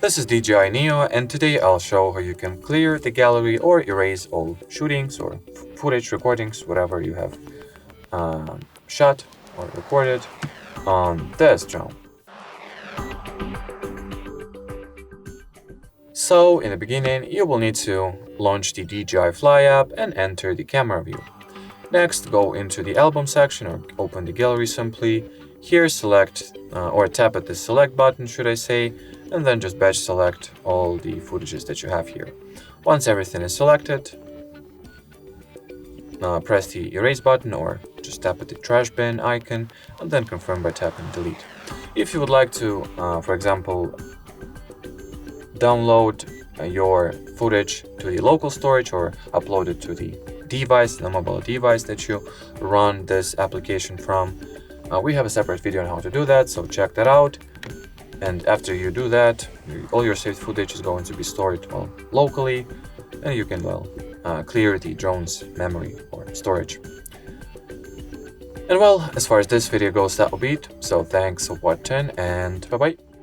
This is DJI Neo, and today I'll show how you can clear the gallery or erase all shootings or footage, recordings, whatever you have shot or recorded on this drone. So in the beginning, you will need to launch the DJI Fly app and enter the camera view. Next, go into the album section or open the gallery simply. Here select or tap at the select button, should I say, and then just batch select all the footages that you have here. Once everything is selected, press the erase button or just tap at the trash bin icon and then confirm by tapping delete. If you would like to, for example, download your footage to the local storage or upload it to the device, the mobile device that you run this application from, we have a separate video on how to do that, so check that out. And after you do that, all your saved footage is going to be stored locally, and you can clear the drone's memory or storage. And as far as this video goes, that will be it. So thanks for watching, and bye bye.